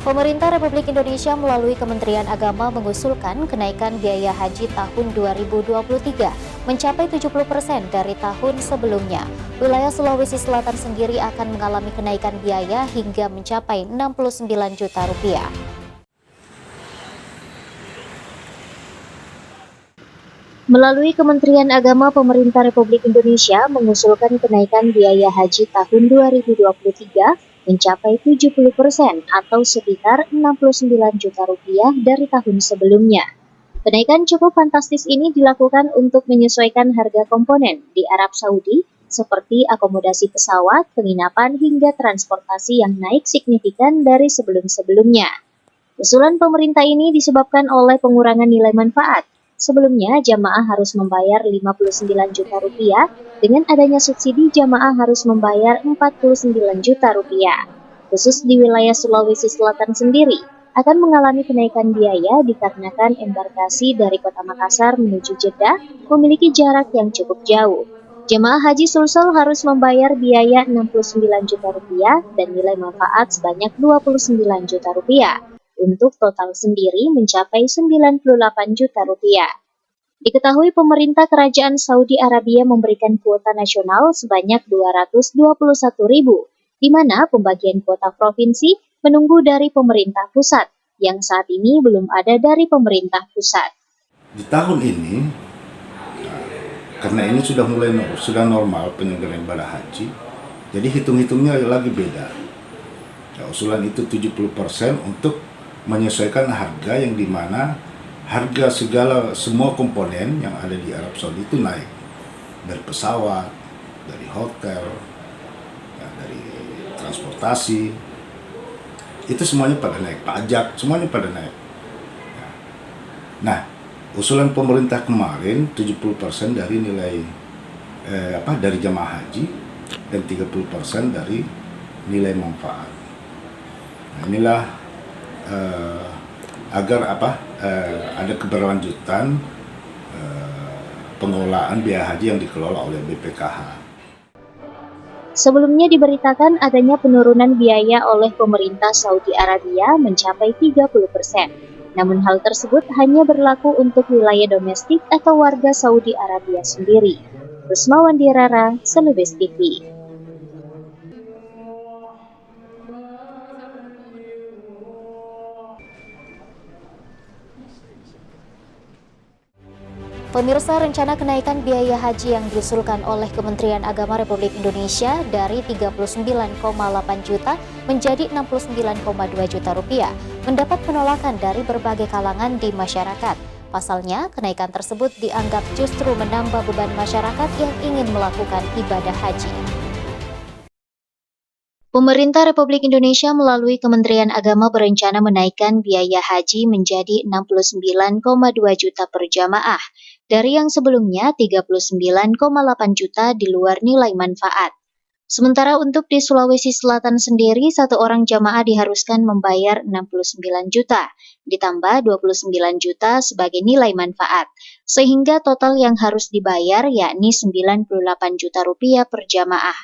Pemerintah Republik Indonesia melalui Kementerian Agama mengusulkan kenaikan biaya haji tahun 2023 mencapai 70% dari tahun sebelumnya. Wilayah Sulawesi Selatan sendiri akan mengalami kenaikan biaya hingga mencapai 69 juta rupiah. Melalui Kementerian Agama, Pemerintah Republik Indonesia mengusulkan kenaikan biaya haji tahun 2023 mencapai 70% atau sekitar 69 juta rupiah dari tahun sebelumnya. Kenaikan cukup fantastis ini dilakukan untuk menyesuaikan harga komponen di Arab Saudi seperti akomodasi pesawat, penginapan, hingga transportasi yang naik signifikan dari sebelum-sebelumnya. Usulan pemerintah ini disebabkan oleh pengurangan nilai manfaat. Sebelumnya, jamaah harus membayar 59 juta rupiah, dengan adanya subsidi jamaah harus membayar 49 juta rupiah. Khusus di wilayah Sulawesi Selatan sendiri, akan mengalami kenaikan biaya dikarenakan embarkasi dari Kota Makassar menuju Jeddah memiliki jarak yang cukup jauh. Jemaah haji Sulsel harus membayar biaya 69 juta rupiah dan nilai manfaat sebanyak 29 juta rupiah. Untuk total sendiri mencapai 98 juta rupiah. Diketahui pemerintah Kerajaan Saudi Arabia memberikan kuota nasional sebanyak 221.000, di mana pembagian kuota provinsi menunggu dari pemerintah pusat, yang saat ini belum ada dari pemerintah pusat. Di tahun ini, karena ini sudah normal penyelenggaraan ibadah haji, jadi hitung-hitungnya lagi beda. Ya, usulan itu 70% untuk menyesuaikan harga yang dimana harga semua komponen yang ada di Arab Saudi itu naik, dari pesawat, dari hotel, ya, dari transportasi, itu semuanya pada naik, pajak semuanya pada naik. Nah, usulan pemerintah kemarin 70% dari nilai dari jamaah haji dan 30% dari nilai manfaat. Nah, inilah agar ada keberlanjutan pengelolaan biaya haji yang dikelola oleh BPKH. Sebelumnya diberitakan adanya penurunan biaya oleh pemerintah Saudi Arabia mencapai 30%. Namun hal tersebut hanya berlaku untuk wilayah domestik atau warga Saudi Arabia sendiri. Rusma Wandirara, Senubes TV. Pemirsa, rencana kenaikan biaya haji yang diusulkan oleh Kementerian Agama Republik Indonesia dari 39,8 juta menjadi 69,2 juta rupiah mendapat penolakan dari berbagai kalangan di masyarakat. Pasalnya, kenaikan tersebut dianggap justru menambah beban masyarakat yang ingin melakukan ibadah haji. Pemerintah Republik Indonesia melalui Kementerian Agama berencana menaikkan biaya haji menjadi 69,2 juta per jamaah, dari yang sebelumnya 39,8 juta di luar nilai manfaat. Sementara untuk di Sulawesi Selatan sendiri, satu orang jamaah diharuskan membayar 69 juta, ditambah 29 juta sebagai nilai manfaat, sehingga total yang harus dibayar yakni 98 juta rupiah per jamaah.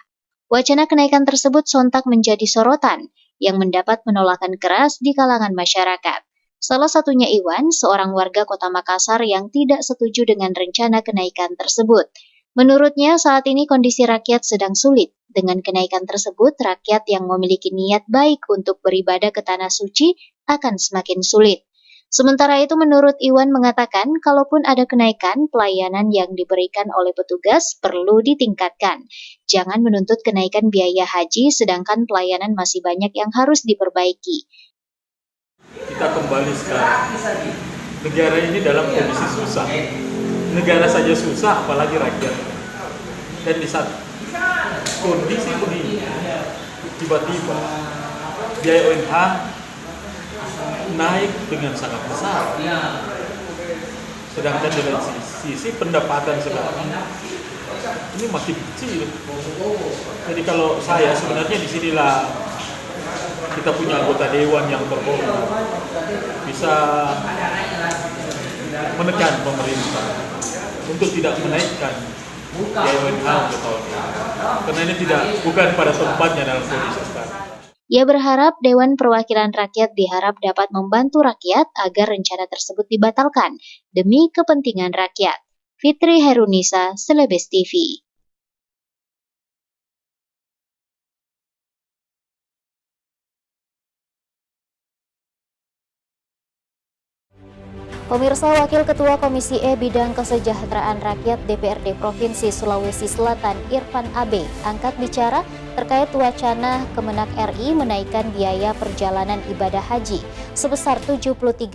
Wacana kenaikan tersebut sontak menjadi sorotan yang mendapat penolakan keras di kalangan masyarakat. Salah satunya Iwan, seorang warga Kota Makassar yang tidak setuju dengan rencana kenaikan tersebut. Menurutnya saat ini kondisi rakyat sedang sulit. Dengan kenaikan tersebut, rakyat yang memiliki niat baik untuk beribadah ke tanah suci akan semakin sulit. Sementara itu menurut Iwan mengatakan, kalaupun ada kenaikan, pelayanan yang diberikan oleh petugas perlu ditingkatkan. Jangan menuntut kenaikan biaya haji sedangkan pelayanan masih banyak yang harus diperbaiki. Kita kembali sekarang. Negara ini dalam kondisi susah. Negara saja susah, apalagi rakyat. Dan di saat kondisi begini, tiba-tiba biaya ONH naik dengan sangat besar. Sedangkan dari sisi pendapatan sekarang ini masih kecil. Jadi kalau saya sebenarnya disinilah kita punya anggota dewan yang terhormat bisa menekan pemerintah untuk tidak menaikkan biaya ONH untuk tahun ini, karena ini bukan pada tempatnya dalam kondisi sekarang. Ia berharap Dewan Perwakilan Rakyat diharap dapat membantu rakyat agar rencana tersebut dibatalkan demi kepentingan rakyat. Fitri Herunisa, Celebes TV. Pemirsa, Wakil Ketua Komisi E Bidang Kesejahteraan Rakyat DPRD Provinsi Sulawesi Selatan Irfan Abe angkat bicara terkait wacana Kemenak RI menaikkan biaya perjalanan ibadah haji sebesar 73%.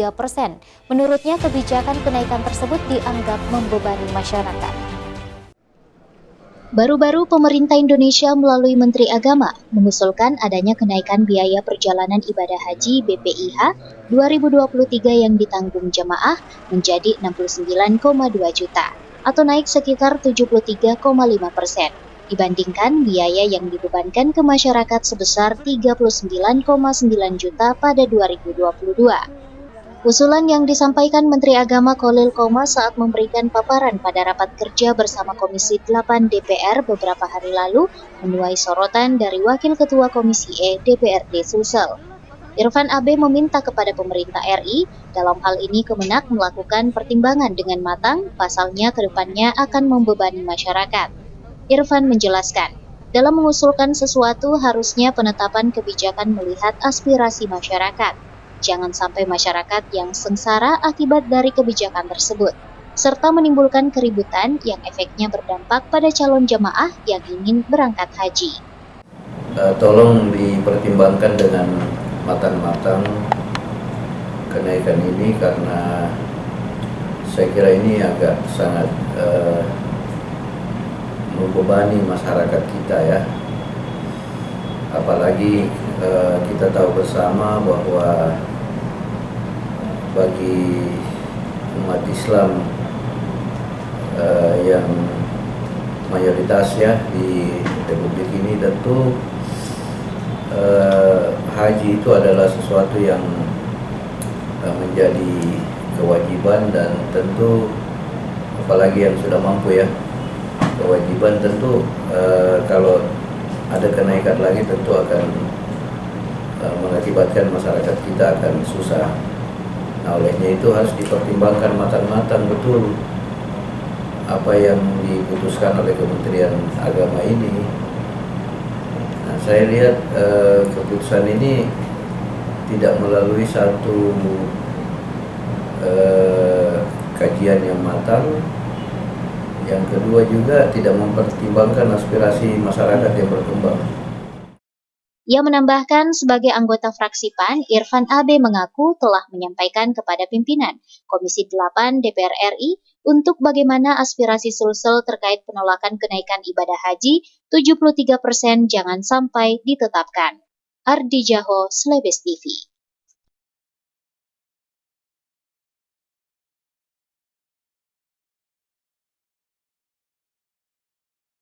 Menurutnya, kebijakan kenaikan tersebut dianggap membebani masyarakat. Baru-baru pemerintah Indonesia melalui Menteri Agama mengusulkan adanya kenaikan biaya perjalanan ibadah haji BPIH 2023 yang ditanggung jemaah menjadi 69,2 juta atau naik sekitar 73,5% dibandingkan biaya yang dibebankan ke masyarakat sebesar 39,9 juta pada 2022. Usulan yang disampaikan Menteri Agama Kholil Qomas saat memberikan paparan pada rapat kerja bersama Komisi 8 DPR beberapa hari lalu menuai sorotan dari Wakil Ketua Komisi E DPRD Sulsel. Irfan Abe meminta kepada pemerintah RI dalam hal ini Kemenak melakukan pertimbangan dengan matang, pasalnya ke depannya akan membebani masyarakat. Irfan menjelaskan, dalam mengusulkan sesuatu harusnya penetapan kebijakan melihat aspirasi masyarakat. Jangan sampai masyarakat yang sengsara akibat dari kebijakan tersebut, serta menimbulkan keributan yang efeknya berdampak pada calon jemaah yang ingin berangkat haji. Tolong dipertimbangkan dengan matang-matang kenaikan ini, karena saya kira ini agak sangat membebani masyarakat kita ya. Apalagi kita tahu bersama bahwa bagi umat Islam yang mayoritas ya di Republik ini, tentu haji itu adalah sesuatu yang menjadi kewajiban, dan tentu apalagi yang sudah mampu ya, kewajiban tentu kalau ada kenaikan lagi tentu akan mengakibatkan masyarakat kita akan susah. Nah, olehnya itu harus dipertimbangkan matang-matang betul apa yang diputuskan oleh Kementerian Agama ini. Nah, saya lihat keputusan ini tidak melalui satu kajian yang matang. Yang kedua juga tidak mempertimbangkan aspirasi masyarakat yang berkembang. Ia menambahkan, sebagai anggota fraksi PAN, Irfan Abe mengaku telah menyampaikan kepada pimpinan Komisi 8 DPR RI untuk bagaimana aspirasi Sulsel terkait penolakan kenaikan ibadah haji 73% jangan sampai ditetapkan. Ardi Jaho, Celebes TV.